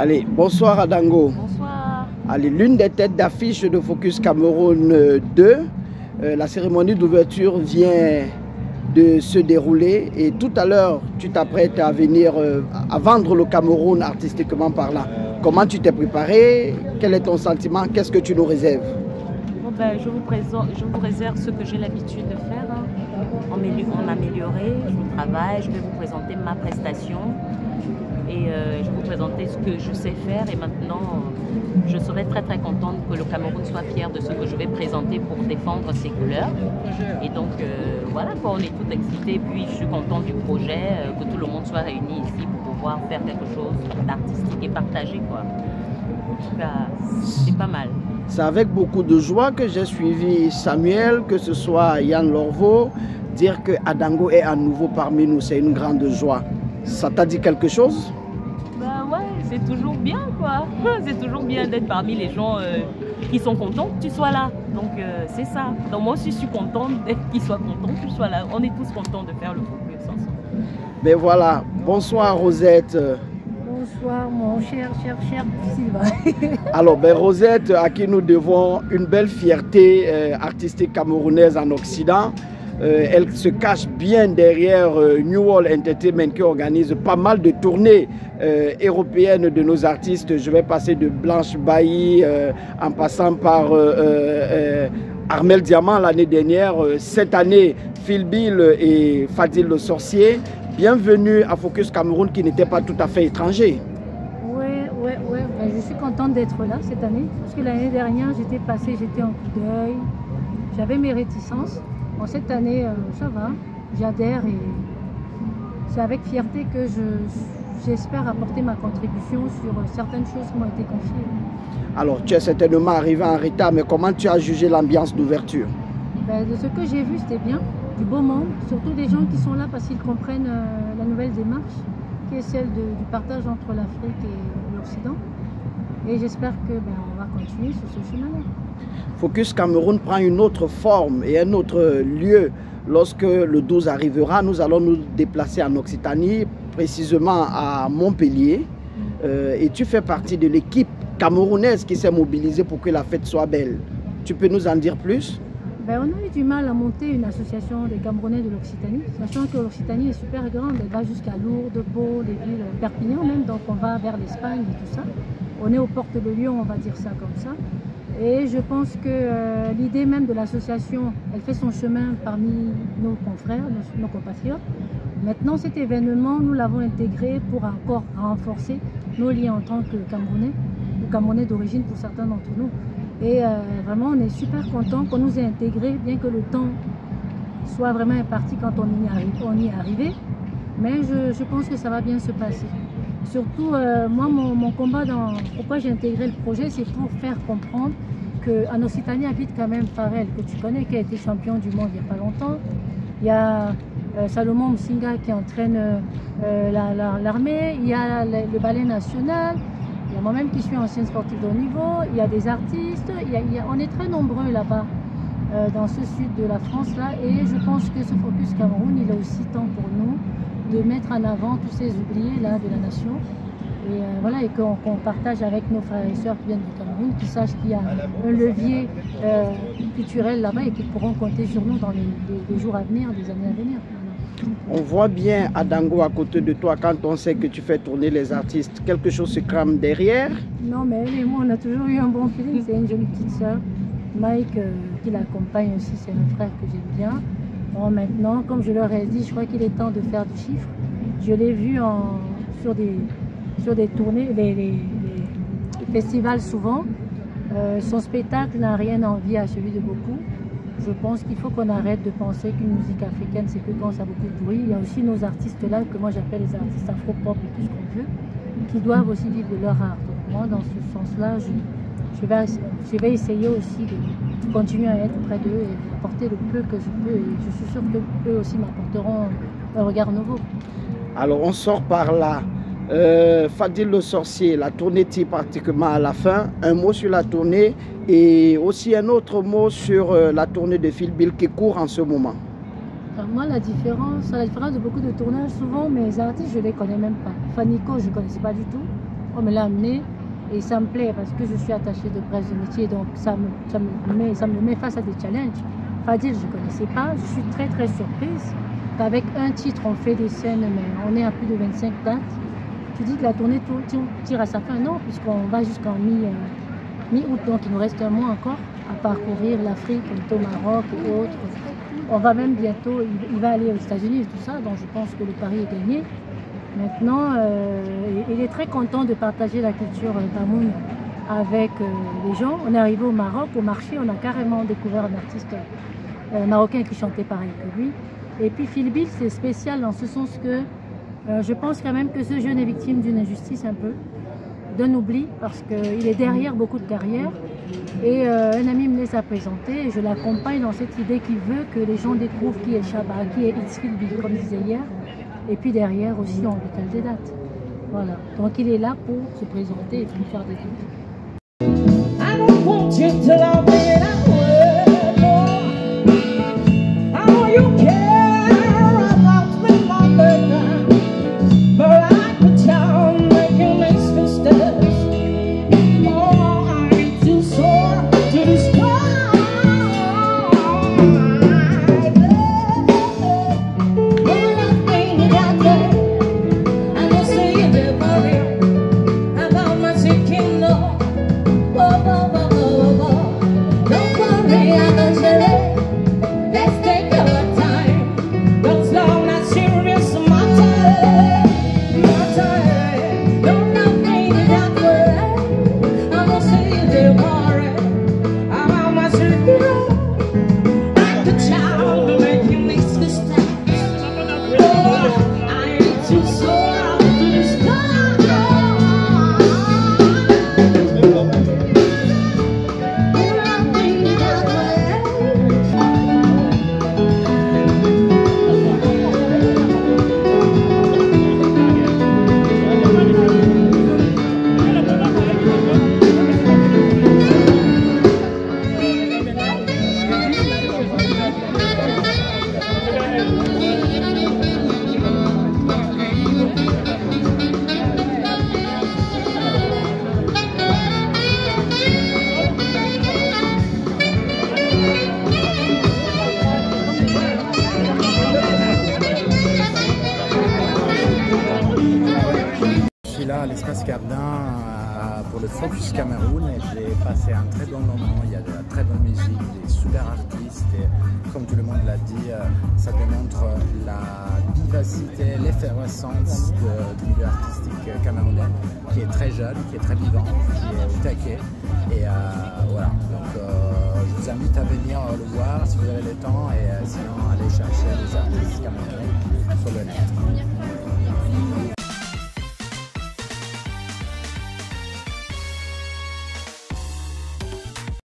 Allez, bonsoir Adango. Bonsoir. Allez, l'une des têtes d'affiche de Focus Cameroun 2, la cérémonie d'ouverture vient de se dérouler et tout à l'heure, tu t'apprêtes à venir à vendre le Cameroun artistiquement parlant. Comment tu t'es préparé? Quel est ton sentiment? Qu'est-ce que tu nous réserves? Bon ben, je vous réserve ce que j'ai l'habitude de faire. En améliorer, je travaille, je vais vous présenter ma prestation et je vais vous présenter ce que je sais faire. Et maintenant, je serai très contente que le Cameroun soit fier de ce que je vais présenter pour défendre ses couleurs. Et donc voilà, on est tout excités. Et puis je suis contente du projet, que tout le monde soit réuni ici pour pouvoir faire quelque chose d'artistique et partagé, quoi. En tout cas, c'est pas mal. C'est avec beaucoup de joie que j'ai suivi Samuel, que ce soit Yann Lorveau. Dire que Adango est à nouveau parmi nous, c'est une grande joie. Ça t'a dit quelque chose? Ben ouais, c'est toujours bien, quoi. C'est toujours bien d'être parmi les gens qui sont contents que tu sois là. Donc c'est ça. Donc moi aussi je suis contente qu'ils soient contents que je sois là. On est tous contents de faire le Focus ensemble. Ben voilà, bonsoir Rosette. Bonsoir mon cher Sylvain. Alors ben Rosette, à qui nous devons une belle fierté artistique camerounaise en Occident. Elle se cache bien derrière New World Entertainment qui organise pas mal de tournées européennes de nos artistes. Je vais passer de Blanche Bailly en passant par Armel Diamant l'année dernière. Cette année, Phil Bill et Fadil le Sorcier. Bienvenue à Focus Cameroun qui n'était pas tout à fait étranger. Ouais. Ben, je suis contente d'être là cette année parce que l'année dernière, j'étais en coup d'œil. J'avais mes réticences. Bon, cette année, ça va, j'adhère et c'est avec fierté que j'espère apporter ma contribution sur certaines choses qui m'ont été confiées. Alors, tu es certainement arrivé en retard, mais comment tu as jugé l'ambiance d'ouverture? Ben, de ce que j'ai vu, c'était bien, du beau monde, surtout des gens qui sont là parce qu'ils comprennent la nouvelle démarche, qui est celle du partage entre l'Afrique et l'Occident. Et j'espère que on va continuer sur ce chemin-là. Focus Cameroun prend une autre forme et un autre lieu. Lorsque le 12 arrivera, nous allons nous déplacer en Occitanie, précisément à Montpellier. Et tu fais partie de l'équipe camerounaise qui s'est mobilisée pour que la fête soit belle. Tu peux nous en dire plus? On a eu du mal à monter une association des Camerounais de l'Occitanie, sachant que l'Occitanie est super grande, elle va jusqu'à Lourdes, Pau, les villes, Perpignan même, donc on va vers l'Espagne et tout ça. On est aux portes de Lyon, on va dire ça comme ça. Et je pense que l'idée même de l'association, elle fait son chemin parmi nos confrères, nos compatriotes. Maintenant, cet événement, nous l'avons intégré pour encore renforcer nos liens en tant que Camerounais, ou Camerounais d'origine pour certains d'entre nous. Et vraiment, on est super contents qu'on nous ait intégrés, bien que le temps soit vraiment imparti quand on y est arrivé. Mais je pense que ça va bien se passer. Surtout, moi, mon combat pourquoi j'ai intégré le projet, c'est pour faire comprendre qu'en Occitanie habite quand même Farel, que tu connais, qui a été champion du monde il n'y a pas longtemps. Il y a Salomon Msinga qui entraîne l'armée, il y a le ballet national, il y a moi-même qui suis ancienne sportive de haut niveau, il y a des artistes, on est très nombreux là-bas, dans ce sud de la France-là, et je pense que ce Focus Cameroun, il est aussi temps pour nous de mettre en avant tous ces oubliés là de la nation et voilà, et qu'on partage avec nos frères et sœurs qui viennent du Cameroun, qui sachent qu'il y a un levier culturel là-bas et qu'ils pourront compter sur nous dans les jours à venir, des années à venir. On voit bien Adango à côté de toi quand on sait que tu fais tourner les artistes. Quelque chose se crame derrière? Non, mais elle et moi, on a toujours eu un bon feeling. C'est une jolie petite sœur. Mike, qui l'accompagne aussi, c'est un frère que j'aime bien. Bon, maintenant, comme je leur ai dit, je crois qu'il est temps de faire du chiffre. Je l'ai vu sur des tournées, les festivals souvent. Son spectacle n'a rien à envier à celui de beaucoup. Je pense qu'il faut qu'on arrête de penser qu'une musique africaine, c'est que quand ça a beaucoup de bruit. Il y a aussi nos artistes là, que moi j'appelle les artistes afro-pop et tout ce qu'on veut, qui doivent aussi vivre de leur art. Donc moi, dans ce sens-là, je vais essayer aussi de continuer à être près d'eux et apporter le peu que je peux. Et je suis sûre qu'eux aussi m'apporteront un regard nouveau. Alors on sort par là. Fadil le Sorcier, la tournée tire pratiquement à la fin. Un mot sur la tournée et aussi un autre mot sur la tournée de Phil Bill qui court en ce moment. Alors moi, la différence de beaucoup de tournages, souvent mes artistes, je ne les connais même pas. Fanico, je ne connaissais pas du tout. On me l'a amené et ça me plaît parce que je suis attachée de presse de métier, donc ça me met face à des challenges. Fadil, je ne connaissais pas, je suis très très surprise qu'avec un titre on fait des scènes, mais on est à plus de 25 dates. Tu dis que la tournée tire à sa fin, non, puisqu'on va jusqu'en mi-août, donc il nous reste un mois encore à parcourir l'Afrique, au Maroc et autres. On va même bientôt, il va aller aux États-Unis et tout ça, donc je pense que le pari est gagné. Maintenant, il est très content de partager la culture tamoune avec les gens. On est arrivé au Maroc, au marché, on a carrément découvert un artiste marocain qui chantait pareil que lui. Et puis Phil Bill, c'est spécial dans ce sens que je pense quand même que ce jeune est victime d'une injustice un peu, d'un oubli, parce qu'il est derrière beaucoup de carrières. Et un ami me les a présentés et je l'accompagne dans cette idée qu'il veut que les gens découvrent qui est Chaba, qui est It's Phil Bill, comme je disais hier. Et puis derrière aussi, on lui cale des dates. Voilà. Donc il est là pour se présenter et puis faire des trucs. I don't want you to love me that way, boy. I know you care about me, my baby, but I could tell making mistakes. Oh, I ain't too sore to describe. Là à l'espace Cardin pour le Focus Cameroun et j'ai passé un très bon moment. Il y a de la très bonne musique, des super artistes et comme tout le monde l'a dit, ça démontre la vivacité, l'effervescence du milieu artistique camerounais qui est très jeune, qui est très vivant, qui est au taquet et voilà. Donc je vous invite à venir le voir si vous avez le temps et sinon aller chercher les artistes camerounais sur le net.